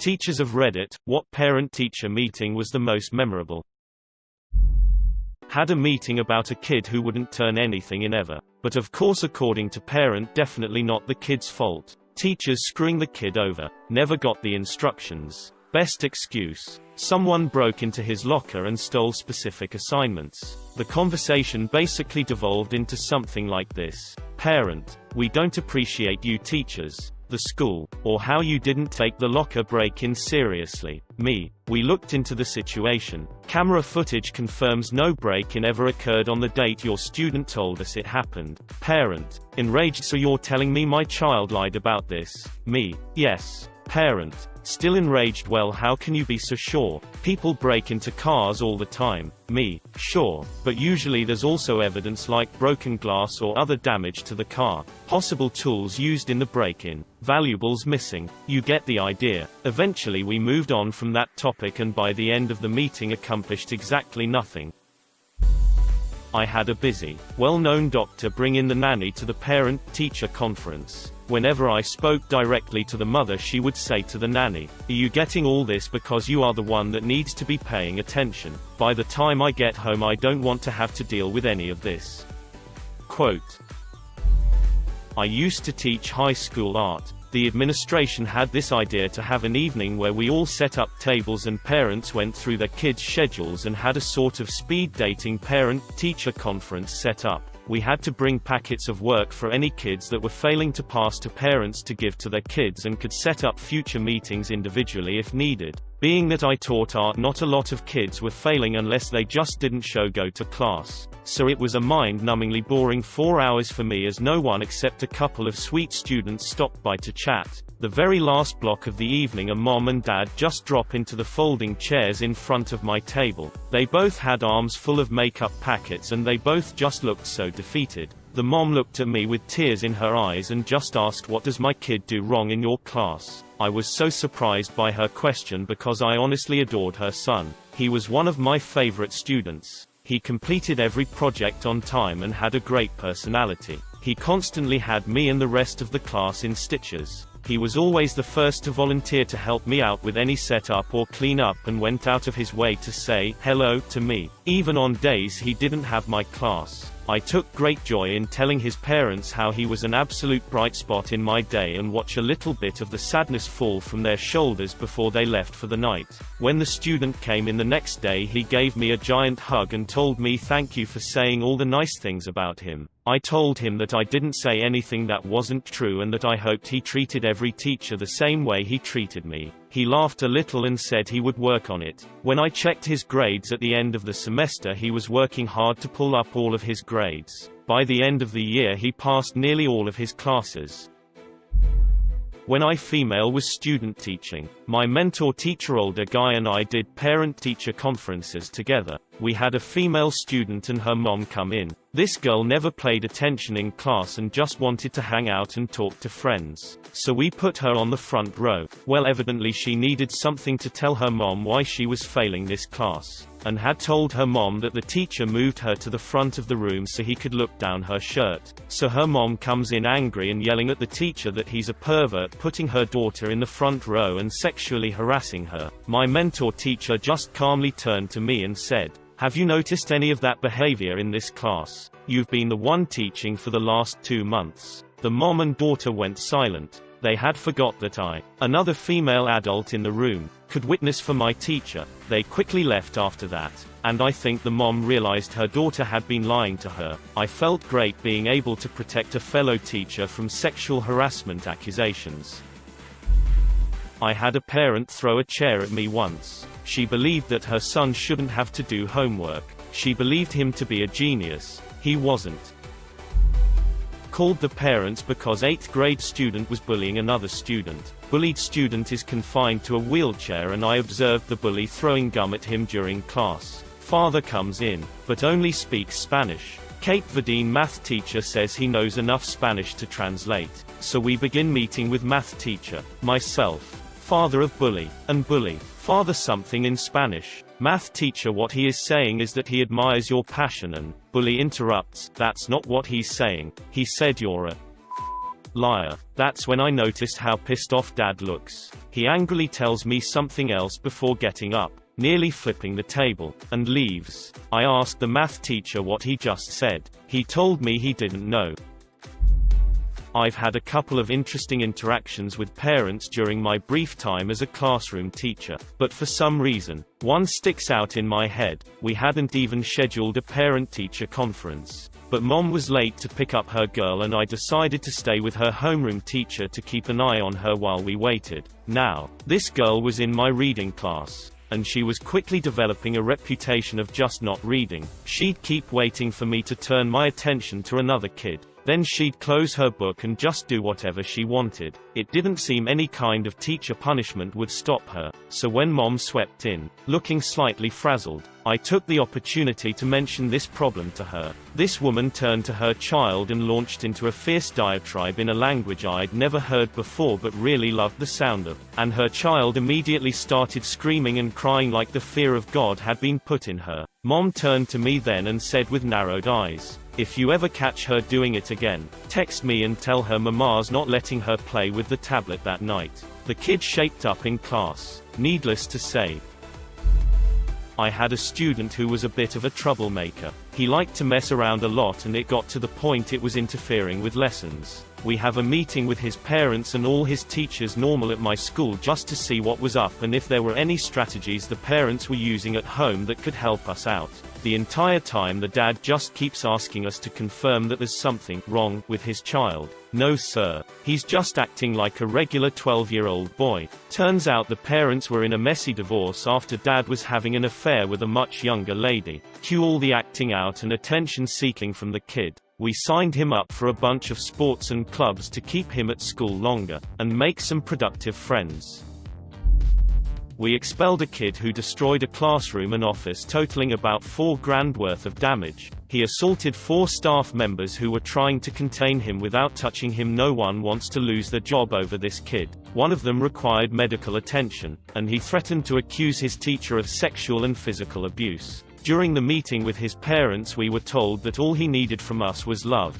Teachers of Reddit, what parent-teacher meeting was the most memorable? Had a meeting about a kid who wouldn't turn anything in ever. But of course, according to parent, definitely not the kid's fault. Teachers screwing the kid over. Never got the instructions. Best excuse. Someone broke into his locker and stole specific assignments. The conversation basically devolved into something like this. Parent: we don't appreciate you teachers, the school, or how you didn't take the locker break-in seriously. Me: we looked into the situation. Camera footage confirms no break-in ever occurred on the date your student told us it happened. Parent: enraged, so you're telling me my child lied about this? Me: yes. Parent: still enraged, well, how can you be so sure? People break into cars all the time. Me: sure, but usually there's also evidence like broken glass or other damage to the car, possible tools used in the break-in, valuables missing. You get the idea. Eventually we moved on from that topic, and by the end of the meeting accomplished exactly nothing. I had a busy, well-known doctor bring in the nanny to the parent-teacher conference. Whenever I spoke directly to the mother, she would say to the nanny, "Are you getting all this because you are the one that needs to be paying attention? By the time I get home, I don't want to have to deal with any of this." Quote: I used to teach high school art. The administration had this idea to have an evening where we all set up tables and parents went through their kids' schedules and had a sort of speed dating parent-teacher conference set up. We had to bring packets of work for any kids that were failing to pass to parents to give to their kids, and could set up future meetings individually if needed. Being that I taught art, not a lot of kids were failing unless they just didn't go to class. So it was a mind-numbingly boring 4 hours for me, as no one except a couple of sweet students stopped by to chat. The very last block of the evening, a mom and dad just drop into the folding chairs in front of my table. They both had arms full of makeup packets and they both just looked so defeated. The mom looked at me with tears in her eyes and just asked, "What does my kid do wrong in your class?" I was so surprised by her question because I honestly adored her son. He was one of my favorite students. He completed every project on time and had a great personality. He constantly had me and the rest of the class in stitches. He was always the first to volunteer to help me out with any setup or clean up, and went out of his way to say hello to me, even on days he didn't have my class. I took great joy in telling his parents how he was an absolute bright spot in my day, and watch a little bit of the sadness fall from their shoulders before they left for the night. When the student came in the next day, he gave me a giant hug and told me thank you for saying all the nice things about him. I told him that I didn't say anything that wasn't true and that I hoped he treated every teacher the same way he treated me. He laughed a little and said he would work on it. When I checked his grades at the end of the semester, he was working hard to pull up all of his grades. By the end of the year, he passed nearly all of his classes. When I female was student teaching, my mentor teacher, older guy, and I did parent-teacher conferences together. We had a female student and her mom come in. This girl never paid attention in class and just wanted to hang out and talk to friends. So we put her on the front row. Well, evidently she needed something to tell her mom why she was failing this class, and had told her mom that the teacher moved her to the front of the room so he could look down her shirt. So her mom comes in angry and yelling at the teacher that he's a pervert, putting her daughter in the front row and sexually harassing her. My mentor teacher just calmly turned to me and said, "Have you noticed any of that behavior in this class? You've been the one teaching for the last 2 months." The mom and daughter went silent. They had forgot that I, another female adult in the room, could witness for my teacher. They quickly left after that, and I think the mom realized her daughter had been lying to her. I felt great being able to protect a fellow teacher from sexual harassment accusations. I had a parent throw a chair at me once. She believed that her son shouldn't have to do homework. She believed him to be a genius. He wasn't. Called the parents because 8th grade student was bullying another student. Bullied student is confined to a wheelchair, and I observed the bully throwing gum at him during class. Father comes in, but only speaks Spanish. Kate Vadine, math teacher, says he knows enough Spanish to translate. So we begin meeting with math teacher, myself, father of bully, and bully. Father something in Spanish. Math teacher, what he is saying is that he admires your passion, and bully interrupts, that's not what he's saying. He said you're a Liar. That's when I noticed how pissed off Dad looks. He angrily tells me something else before getting up, nearly flipping the table, and leaves. I asked the math teacher what he just said. He told me he didn't know. I've had a couple of interesting interactions with parents during my brief time as a classroom teacher, but for some reason, one sticks out in my head. We hadn't even scheduled a parent-teacher conference, but Mom was late to pick up her girl and I decided to stay with her homeroom teacher to keep an eye on her while we waited. Now, this girl was in my reading class, and she was quickly developing a reputation of just not reading. She'd keep waiting for me to turn my attention to another kid. Then she'd close her book and just do whatever she wanted. It didn't seem any kind of teacher punishment would stop her, so when Mom swept in, looking slightly frazzled, I took the opportunity to mention this problem to her. This woman turned to her child and launched into a fierce diatribe in a language I'd never heard before but really loved the sound of, and her child immediately started screaming and crying like the fear of God had been put in her. Mom turned to me then and said with narrowed eyes, "If you ever catch her doing it again, text me and tell her Mama's not letting her play with the tablet that night." The kid shaped up in class. Needless to say, I had a student who was a bit of a troublemaker. He liked to mess around a lot and it got to the point it was interfering with lessons. We have a meeting with his parents and all his teachers normal at my school just to see what was up and if there were any strategies the parents were using at home that could help us out. The entire time the dad just keeps asking us to confirm that there's something wrong with his child. No sir, he's just acting like a regular 12-year-old boy. Turns out the parents were in a messy divorce after dad was having an affair with a much younger lady. Cue all the acting out and attention seeking from the kid. We signed him up for a bunch of sports and clubs to keep him at school longer, and make some productive friends. We expelled a kid who destroyed a classroom and office totaling about $4,000 worth of damage. He assaulted 4 staff members who were trying to contain him without touching him. No one wants to lose their job over this kid. One of them required medical attention, and he threatened to accuse his teacher of sexual and physical abuse. During the meeting with his parents we were told that all he needed from us was love.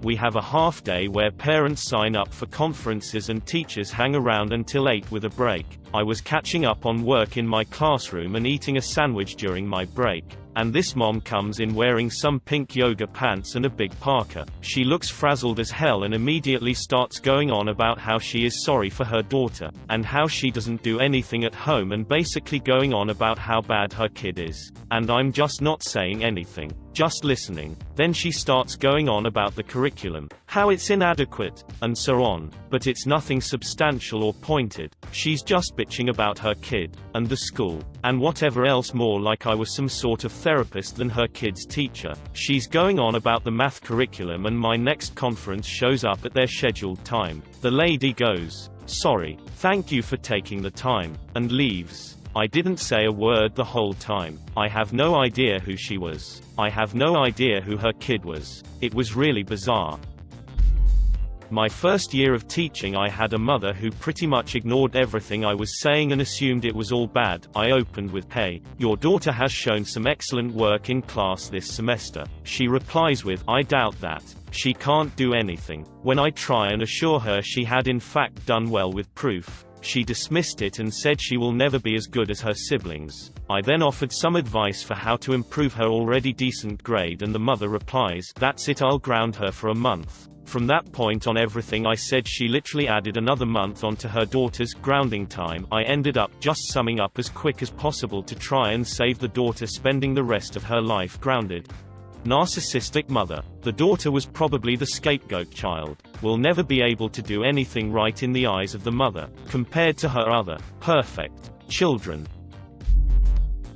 We have a half day where parents sign up for conferences and teachers hang around until 8 with a break. I was catching up on work in my classroom and eating a sandwich during my break, and this mom comes in wearing some pink yoga pants and a big parka. She looks frazzled as hell and immediately starts going on about how she is sorry for her daughter, and how she doesn't do anything at home, and basically going on about how bad her kid is. And I'm just not saying anything, just listening. Then she starts going on about the curriculum, how it's inadequate, and so on, but it's nothing substantial or pointed. She's just bitching about her kid, and the school, and whatever else more, like I was some sort of therapist than her kid's teacher. She's going on about the math curriculum and my next conference shows up at their scheduled time. The lady goes, "Sorry, thank you for taking the time," and leaves. I didn't say a word the whole time. I have no idea who she was. I have no idea who her kid was. It was really bizarre. My first year of teaching I had a mother who pretty much ignored everything I was saying and assumed it was all bad. I opened with, "Hey, your daughter has shown some excellent work in class this semester." She replies with, "I doubt that. She can't do anything." When I try and assure her she had in fact done well with proof, she dismissed it and said she will never be as good as her siblings. I then offered some advice for how to improve her already decent grade and the mother replies, "That's it, I'll ground her for a month." From that point on, everything I said she literally added another month onto her daughter's grounding time. I ended up just summing up as quick as possible to try and save the daughter spending the rest of her life grounded. Narcissistic mother. The daughter was probably the scapegoat child. Will never be able to do anything right in the eyes of the mother, compared to her other perfect children.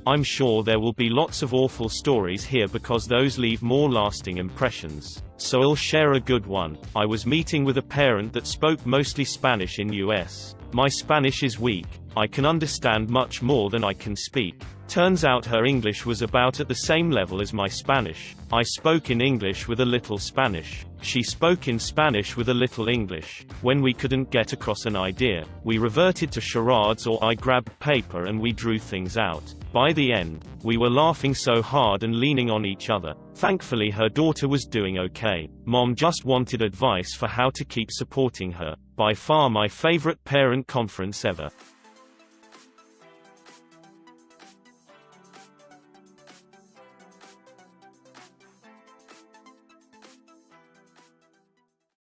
I'm sure there will be lots of awful stories here because those leave more lasting impressions. So I'll share a good one. I was meeting with a parent that spoke mostly Spanish in US. My Spanish is weak. I can understand much more than I can speak. Turns out her English was about at the same level as my Spanish. I spoke in English with a little Spanish. She spoke in Spanish with a little English. When we couldn't get across an idea, we reverted to charades, or I grabbed paper and we drew things out. By the end, we were laughing so hard and leaning on each other. Thankfully her daughter was doing okay. Mom just wanted advice for how to keep supporting her. By far my favorite parent conference ever.